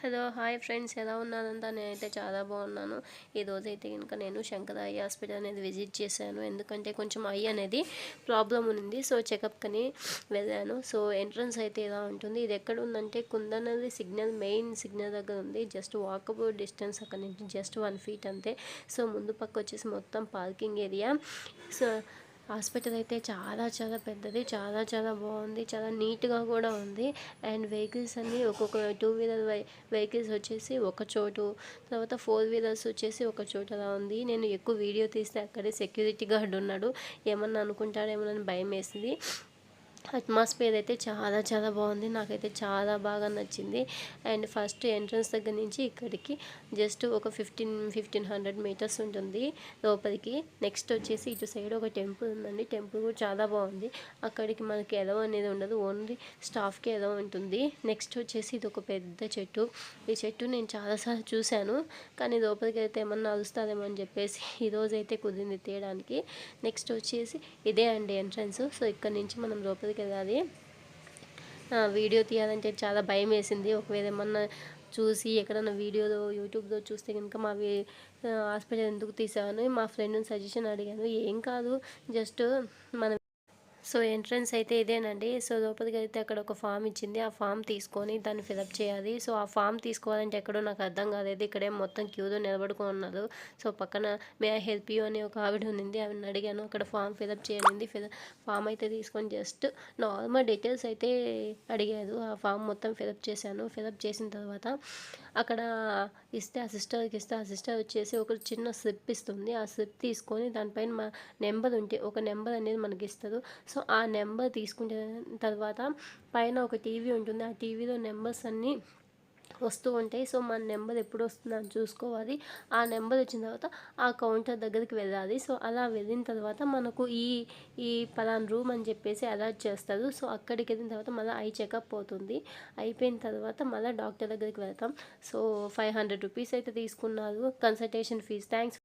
Hello hi friends, ఎలా ఉన్నారంతా? నేనైతే చాలా బాగున్నాను. ఈరోజైతే కనుక నేను శంకర ఐ హాస్పిటల్ అనేది విజిట్ చేశాను. ఎందుకంటే కొంచెం ఐ అనేది ప్రాబ్లం ఉంది. సో చెకప్కని వెళ్ళాను. సో ఎంట్రన్స్ అయితే ఇలా ఉంటుంది. ఇది ఎక్కడ ఉందంటే కుందనల్లి సిగ్నల్, మెయిన్ సిగ్నల్ దగ్గర ఉంది. జస్ట్ వాకబుల్ డిస్టెన్స్ అక్కడ నుంచి జస్ట్ 1 feet అంతే. సో ముందు పక్క వచ్చేసి మొత్తం పార్కింగ్ ఏరియా. సో హాస్పిటల్ అయితే చాలా చాలా పెద్దది, చాలా చాలా బాగుంది, చాలా నీట్గా కూడా ఉంది. అండ్ వెహికల్స్ అన్నీ ఒక్కొక్క 2 వీలర్ వెహికల్స్ వచ్చేసి ఒక చోటు, తర్వాత 4 వీలర్స్ వచ్చేసి ఒక చోటు అలా ఉంది. నేను ఎక్కువ వీడియో తీస్తే అక్కడే సెక్యూరిటీ గార్డ్ ఉన్నాడు, ఏమన్నా అనుకుంటాడేమోనని భయం వేసింది. అట్మాస్ఫియర్ అయితే చాలా చాలా బాగుంది, నాకైతే చాలా బాగా నచ్చింది. అండ్ ఫస్ట్ ఎంట్రన్స్ దగ్గర నుంచి ఇక్కడికి జస్ట్ ఒక 1500 మీటర్స్ ఉంటుంది లోపలికి. నెక్స్ట్ వచ్చేసి ఇటు సైడ్ ఒక టెంపుల్ ఉందండి. టెంపుల్ కూడా చాలా బాగుంది. అక్కడికి మనకి ఎలవ్ అనేది ఉండదు, ఓన్లీ స్టాఫ్కి ఎలవ్ ఉంటుంది. నెక్స్ట్ వచ్చేసి ఇది ఒక పెద్ద చెట్టు. ఈ చెట్టు నేను చాలాసార్లు చూశాను, కానీ లోపలికి అయితే ఏమన్నా అరుస్తారేమో అని చెప్పేసి ఈరోజు అయితే కుదిరింది తీయడానికి. నెక్స్ట్ వచ్చేసి ఇదే అండి ఎంట్రన్స్. సో ఇక్కడ నుంచి మనం లోపలికి వెళ్ళాలి. వీడియో తీయాలంటే చాలా భయం వేసింది. ఒకవేళ ఏమన్నా చూసి ఎక్కడన్నా వీడియోలో యూట్యూబ్లో చూస్తే కనుక హాస్పిటల్ ఎందుకు తీసామని మా ఫ్రెండ్ని సజెషన్ అడిగాను. ఏం కాదు, జస్ట్ మనం. సో ఎంట్రన్స్ అయితే ఇదేనండి. సో లోపలికి అయితే అక్కడ ఒక ఫామ్ ఇచ్చింది, ఆ ఫామ్ తీసుకొని దాన్ని ఫిలప్ చేయాలి. సో ఆ ఫామ్ తీసుకోవాలంటే ఎక్కడో నాకు అర్థం కాలేదు. ఇక్కడే మొత్తం క్యూలో నిలబడుకొని ఉన్నారు. సో పక్కన మే ఐ హెల్ప్ యూ అని ఒక ఆవిడ ఉంది, ఆవిడని అడిగాను. అక్కడ ఫామ్ ఫిలప్ చేయండి. ఫామ్ అయితే తీసుకొని జస్ట్ నార్మల్ డీటెయిల్స్ అయితే అడిగారు. ఆ ఫామ్ మొత్తం ఫిలప్ చేశాను. ఫిలప్ చేసిన తర్వాత అక్కడ ఇస్తే ఆ సిస్టర్కి ఇస్తే ఆ సిస్టర్ వచ్చేసి ఒక చిన్న స్లిప్ ఇస్తుంది. ఆ స్లిప్ తీసుకొని దానిపైన మా నెంబర్ ఉంటే ఒక నెంబర్ అనేది మనకి ఇస్తారు. సో ఆ నెంబర్ తీసుకున్న తర్వాత పైన ఒక టీవీ ఉంటుంది. ఆ టీవీలో నెంబర్స్ అన్నీ వస్తూ ఉంటాయి. సో మన నెంబర్ ఎప్పుడు వస్తుందని చూసుకోవాలి. ఆ నెంబర్ వచ్చిన తర్వాత ఆ కౌంటర్ దగ్గరికి వెళ్ళాలి. సో అలా వెళ్ళిన తర్వాత మనకు ఈ పలానా రూమ్ అని చెప్పేసి అలాట్ చేస్తారు. సో అక్కడికి వెళ్ళిన తర్వాత మళ్ళీ ఐ చెకప్ అవుతుంది. అయిపోయిన తర్వాత మళ్ళీ డాక్టర్ దగ్గరికి వెళ్తాం. సో 500 రూపీస్ అయితే తీసుకున్నారు కన్సల్టేషన్ ఫీజ్. థ్యాంక్స్.